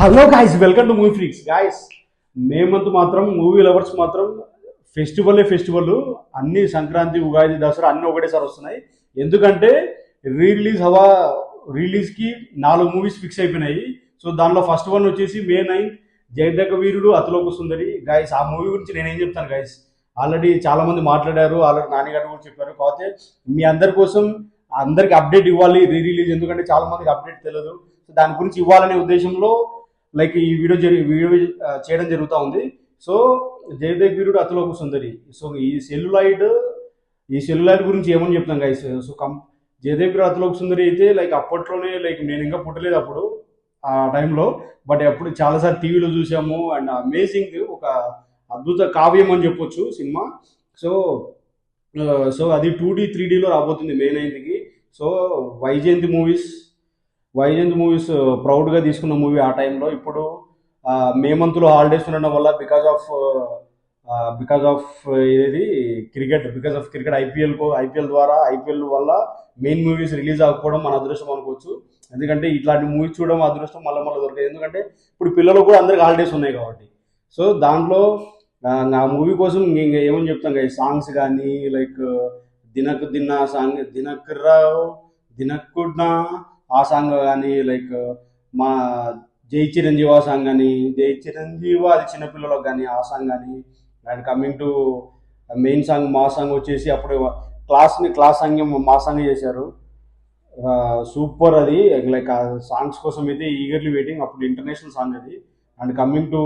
Hello guys, welcome to movie freaks. Guys, మేమంతా మాత్రం movie lovers మాత్రం ఫెస్టివల్ అన్ని సంక్రాంతి, ఉగాది, దసరా అన్ని ఒకటేసారి వస్తున్నాయి. ఎందుకంటే రిలీజ్కి 4 మూవీస్ ఫిక్స్ అయిపోయినాయి. సో దానిలో ఫస్ట్ వన్ వచ్చేసి May 9 జయదగ్గ వీరుడు అతిలోక సుందరి. గాయస్, ఆ మూవీ గురించి నేనేం చెప్తాను గాయస్, ఆల్రెడీ చాలా మంది మాట్లాడారు, ఆల్రెడీ నాన్నగారు కూడా చెప్పారు. కాకపోతే మీ అందరి కోసం అందరికి అప్డేట్ ఇవ్వాలి రిలీజ్, ఎందుకంటే చాలా మందికి అప్డేట్ తెలియదు. సో దాని గురించి ఇవ్వాలనే ఉద్దేశంలో లైక్ ఈ వీడియో చేయడం జరుగుతూ ఉంది. సో జయదేవ్ వీరుడు అతిలోక సుందరి. సో ఈ సెల్యులాయిడ్ గురించి ఏమని చెప్తాం గైస్. సో జయదేవ్ వీరుడు అతిలోక సుందరి అయితే లైక్ అప్పట్లోనే, లైక్ నేను ఇంకా పుట్టలేదు అప్పుడు ఆ టైంలో, బట్ అప్పుడు చాలాసార్లు టీవీలో చూసాము. అండ్ అమేజింగ్, ఒక అద్భుత కావ్యం అని చెప్పొచ్చు సినిమా. సో సో అది 2D 3Dలో రాబోతుంది May 9కి. సో వైజయంతి మూవీస్ ప్రౌడ్గా తీసుకున్న మూవీ ఆ టైంలో. ఇప్పుడు మే మంత్లో హాలిడేస్ ఉండడం వల్ల బికాజ్ ఆఫ్ ఇది క్రికెట్ ఐపీఎల్ వల్ల మెయిన్ మూవీస్ రిలీజ్ అవ్వకపోవడం మన అదృష్టం అనుకోవచ్చు. ఎందుకంటే ఇట్లాంటి మూవీస్ చూడడం అదృష్టం మళ్ళీ దొరికేది. ఎందుకంటే ఇప్పుడు పిల్లలు కూడా అందరికి హాలిడేస్ ఉన్నాయి కాబట్టి. సో దాంట్లో నా మూవీ కోసం ఇంకా ఏమని చెప్తాం కదా, సాంగ్స్ కానీ లైక్ దినక్కున్నా ఆ సాంగ్ కానీ, లైక్ మా జై చిరంజీవి ఆ సాంగ్ కానీ, జై చిరంజీవి అది చిన్నపిల్లలకు కానీ ఆ సాంగ్ కానీ. And coming to main song, మా సాంగ్ వచ్చేసి అప్పుడు క్లాస్ సాంగ్ మా సాంగ్ చేశారు. సూపర్ అది. లైక్ ఆ సాంగ్స్ కోసం అయితే ఈగర్లీ వెయిటింగ్. అప్పుడు ఇంటర్నేషనల్ సాంగ్ అది. అండ్ కమింగ్ టు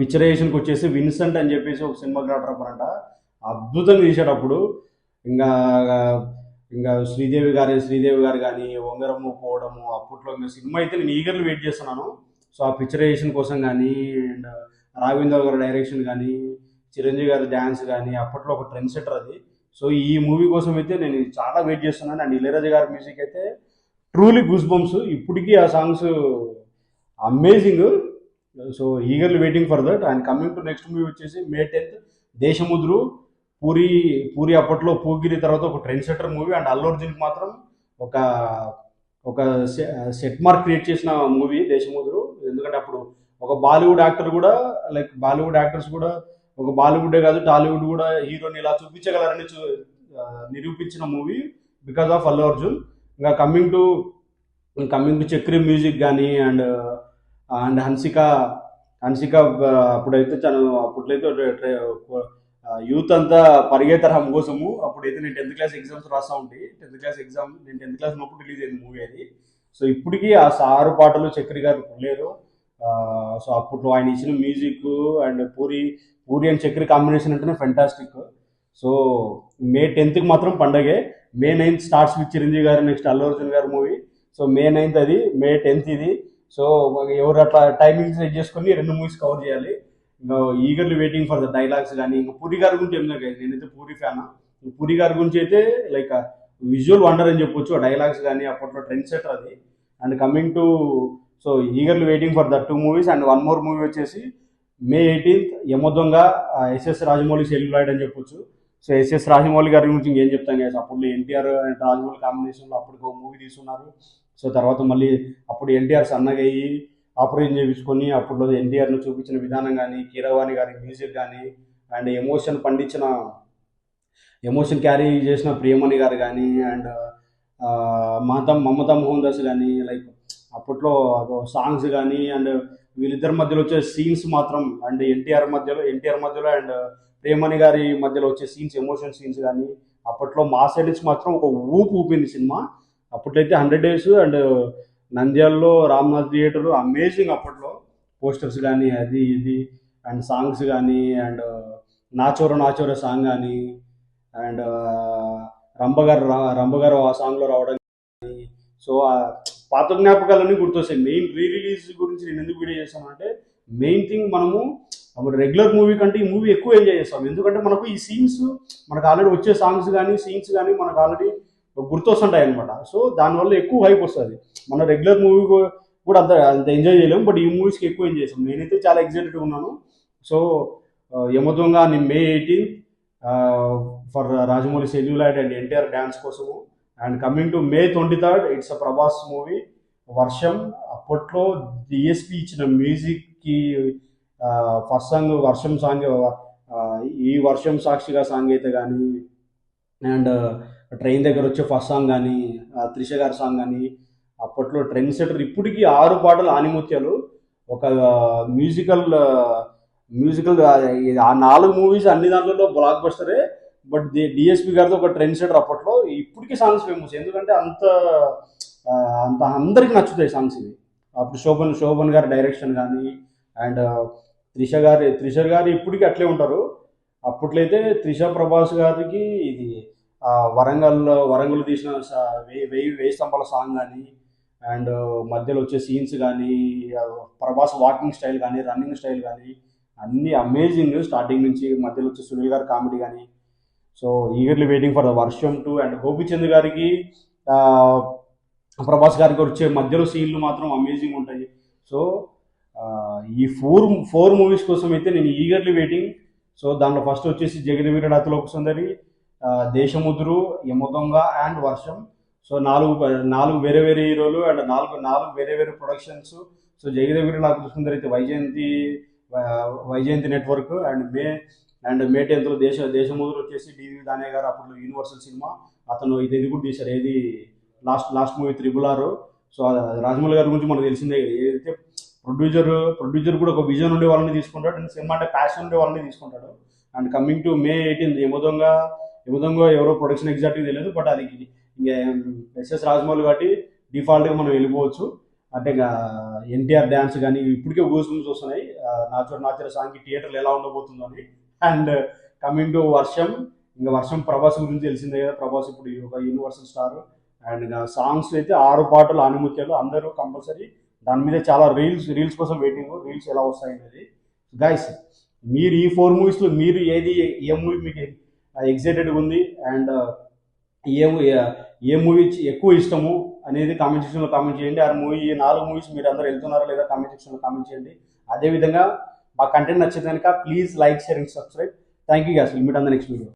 పిక్చరైజేషన్కి వచ్చేసి విన్సెంట్ అని చెప్పేసి ఒక సినిమాగ్రాఫర్ అంట, అద్భుతంగా తీసేటప్పుడు. ఇంకా ఇంకా శ్రీదేవి గారు కానీ ఉంగరము పోవడము అప్పట్లో ఇంకా సినిమా అయితే నేను ఈగర్లీ వెయిట్ చేస్తున్నాను. సో ఆ పిక్చరైజేషన్ కోసం కానీ, అండ్ రాఘవేంద్ర గారి డైరెక్షన్ కానీ, చిరంజీవి గారి డ్యాన్స్ కానీ అప్పట్లో ఒక ట్రెండ్ సెటర్ అది. సో ఈ మూవీ కోసం అయితే నేను చాలా వెయిట్ చేస్తున్నాను. అండ్ ఇళయరాజా గారి మ్యూజిక్ అయితే ట్రూలీ గూస్ బంప్స్. ఇప్పటికీ ఆ songs amazing. So eagerly waiting for that. And coming to next movie వచ్చేసి May 10 దేశముద్రు. పూరి అప్పట్లో పూగిరి తర్వాత ఒక trend setter movie. And Allu అర్జున్కి మాత్రం ఒక ఒక సెట్ మార్క్ క్రియేట్ చేసిన మూవీ దేశముద్రు. ఎందుకంటే అప్పుడు ఒక బాలీవుడ్ యాక్టర్ కూడా, లైక్ బాలీవుడ్ యాక్టర్స్ కూడా, ఒక బాలీవుడే కాదు టాలీవుడ్ కూడా హీరోని ఇలా చూపించగలరని నిరూపించిన movie because of Allu Arjun. ఇంకా కమింగ్ టు చక్రి మ్యూజిక్ కానీ, అండ్ హన్సిక అప్పుడైతే అప్పట్లయితే యూత్ అంతా పరిగెత్తరం కోసము. అప్పుడైతే నేను 10th క్లాస్ ఎగ్జామ్స్ రాస్తా ఉంటే, నేను 10th క్లాస్ ఉన్నప్పుడు రిలీజ్ అయింది మూవీ అది. సో ఇప్పటికీ ఆ సారు పాటలు చక్రి గారు లేరు. సో అప్పట్లో ఆయన ఇచ్చిన music and puri and Chakri combination అంటేనే ఫెంటాస్టిక్. సో May 10కి మాత్రం పండగే. May 9 స్టార్ట్స్ విత్ చిరంజీవి గారు, నెక్స్ట్ అల్లు అర్జున్ గారి మూవీ. సో May 9 అది, May 10 ఇది. సో ఎవరు అట్లా టైమింగ్ సెట్ చేసుకొని 2 మూవీస్ కవర్ చేయాలి. ఇంకా eagerly waiting for the dialogues కానీ. ఇంకా పూరి గారి గురించి ఏం లేదు, నేనైతే పూరి ఫ్యాన్. పూరి గారి గురించి అయితే లైక్ విజువల్ వండర్ అని చెప్పొచ్చు. ఆ డైలాగ్స్ కానీ అప్పట్లో ట్రెండ్ సెటర్ అది. And coming to so eagerly waiting for the 2 movies. And one more movie వచ్చేసి May 18 Yamadonga, SS Rajamouli celluloid అని చెప్పొచ్చు. సో ఎస్ఎస్ రాజమౌళి గారి గురించి ఇంకేం చెప్తాను కదా, అప్పుడు ఎన్టీఆర్ అండ్ రాజమౌళి కాంబినేషన్లో అప్పుడు ఒక మూవీ తీసుకున్నారు. సో తర్వాత మళ్ళీ అప్పుడు ఎన్టీఆర్ సన్నగా అయ్యి ఆపరేషన్ చేయించుకొని అప్పుడు ఎన్టీఆర్ను చూపించిన విధానం కానీ, కీరవాణి గారి మ్యూజిక్ కానీ, అండ్ ఎమోషన్ క్యారీ చేసిన ప్రియమణి గారు కానీ, అండ్ మమతా మోహన్ దాస్ కానీ, లైక్ అప్పట్లో సాంగ్స్ కానీ, అండ్ వీళ్ళిద్దరి మధ్యలో వచ్చే సీన్స్ మాత్రం, అండ్ ఎన్టీఆర్ మధ్యలో అండ్ ప్రియమణి గారి మధ్యలో వచ్చే సీన్స్, ఎమోషన్ సీన్స్ కానీ అప్పట్లో మా సైడ్ నుంచి మాత్రం ఒక ఊపింది సినిమా. అప్పట్లయితే 100 Days అండ్ నంద్యాలలో రామ్నాథ్ థియేటర్ అమేజింగ్. అప్పట్లో పోస్టర్స్ కానీ అది ఇది, అండ్ సాంగ్స్ కానీ, అండ్ నాచోర సాంగ్ కానీ, అండ్ రంబగారు ఆ సాంగ్లో రావడం. సో పాత జ్ఞాపకాలన్నీ గుర్తొస్తాయి. మెయిన్ రిలీజ్ గురించి నేను ఎందుకు వీడియో చేస్తానంటే, మెయిన్ థింగ్ మనము రెగ్యులర్ మూవీ కంటే ఈ మూవీ ఎక్కువ ఎంజాయ్ చేస్తాం. ఎందుకంటే మనకు ఈ సీన్స్, మనకు ఆల్రెడీ వచ్చే సాంగ్స్ కానీ సీన్స్ కానీ మనకు ఆల్రెడీ గుర్తొస్తుంటాయి అనమాట. సో దానివల్ల ఎక్కువ హైప్ వస్తుంది. మన రెగ్యులర్ మూవీ కూడా అంత ఎంజాయ్ చేయలేము, బట్ ఈ మూవీస్కి ఎక్కువ ఎంజాయ్ చేస్తాం. నేనైతే చాలా ఎక్సైటెడ్గా ఉన్నాను. So Yamadonga May 18 for Rajamouli celluloid and NTR dance కోసము. And coming to May 23 it's a Prabhas movie. Varsham అప్పట్లో డిఎస్పి ఇచ్చిన మ్యూజిక్కి ఫస్ట్ సాంగ్ వర్షం సాంగ్, ఈ వర్షం సాక్షిగా సాంగ్ అయితే కానీ, అండ్ ట్రైన్ దగ్గర వచ్చే ఫస్ట్ సాంగ్ కానీ, త్రిష గారి సాంగ్ కానీ, అప్పట్లో ట్రెండ్ సెటర్. ఇప్పటికీ 6 పాటలు ఆనిముత్యాలు ఒక మ్యూజికల్ మ్యూజికల్ ఆ 4 మూవీస్ అన్ని దాంట్లో బ్లాక్ బస్టరే. బట్ డిఎస్పి గారితో ఒక ట్రెండ్ సెటర్ అప్పట్లో. ఇప్పటికీ సాంగ్స్ ఫేమస్, ఎందుకంటే అంత అంత అందరికి నచ్చుతాయి సాంగ్స్ ఇవి. అప్పుడు శోభన్ గారి డైరెక్షన్ కానీ, అండ్ త్రిష గారు ఇప్పటికీ అట్లే ఉంటారు. అప్పట్లో అయితే త్రిష ప్రభాస్ గారికి ఇది వరంగల్ తీసిన వెయ్యి స్తంభాల సాంగ్ కానీ, అండ్ మధ్యలో వచ్చే సీన్స్ కానీ, ప్రభాస్ వాకింగ్ స్టైల్ కానీ, రన్నింగ్ స్టైల్ కానీ అన్నీ అమేజింగ్. స్టార్టింగ్ నుంచి మధ్యలో వచ్చే సునీల్ గారి కామెడీ కానీ. So eagerly waiting for the వర్షం 2. అండ్ గోపిచంద్ గారికి ప్రభాస్ గారికి వచ్చే మధ్యలో సీన్లు మాత్రం అమేజింగ్ ఉంటాయి. సో ఈ ఫోర్ మూవీస్ కోసం అయితే నేను ఈగర్లీ వెయిటింగ్. సో దాంట్లో ఫస్ట్ వచ్చేసి జగదేవీరుడు అతిలోక సుందరి, దేశముద్రు, యమదొంగ అండ్ వర్షం. సో నాలుగు వేరే వేరే హీరోలు అండ్ నాలుగు వేరే వేరే ప్రొడక్షన్స్. సో జగదేవీరుడు అతిలోక సుందరి అయితే Vyjayanthi network, and May 10th Desamuduru వచ్చేసి డివి దానయ్య గారు, అప్పుడు యూనివర్సల్ సినిమా. అతను ఇది కూడా తీశారు, ఏది last movie RRR. So Rajamouli గారి గురించి మనకు తెలిసిందే. ఏదైతే ప్రొడ్యూసర్ కూడా ఒక విజన్ ఉండే వాళ్ళని తీసుకుంటాడు, అండ్ సినిమా అంటే ప్యాషన్ ఉండే వాళ్ళని తీసుకుంటాడు. And coming to May 18 Yamadonga ఎవరో ప్రొడక్షన్ ఎగ్జాక్ట్గా తెలియదు, బట్ అది ఇంకా ఎస్ఎస్ రాజమౌళి కాబట్టి డిఫాల్ట్గా మనం వెళ్ళిపోవచ్చు. అంటే ఇంకా ఎన్టీఆర్ డ్యాన్స్ కానీ ఇప్పటికే గూస్ బంప్స్ వస్తున్నాయి. నాచుర సాంగ్కి థియేటర్లు ఎలా ఉండబోతుందో అని. అండ్ కమింగ్ టు వర్షం, ఇంకా వర్షం ప్రభాస్ గురించి తెలిసిందే కదా. ప్రభాస్ ఇప్పుడు ఒక యూనివర్సల్ స్టార్. అండ్ ఇంకా సాంగ్స్ అయితే 6 పాటలు ఆనిముత్యాలు, అందరూ కంపల్సరీ దాని మీద చాలా రీల్స్ కోసం వెయిటింగ్. రీల్స్ ఎలా వస్తాయనేది గైస్, మీరు ఈ 4 మూవీస్లో మీరు ఏ మూవీ మీకు ఎగ్జైటెడ్గా ఉంది, అండ్ ఏ మూవీ ఎక్కువ ఇష్టము అనేది కామెంట్ సెక్షన్లో కామెంట్ చేయండి. ఈ 4 మూవీస్ మీరు అందరూ వెళ్తున్నారా లేదా కామెంట్ సెక్షన్లో కామెంట్ చేయండి. అదేవిధంగా మా కంటెంట్ నచ్చింది కనుక please like, share and subscribe. Thank you guys. Will meet on the next video.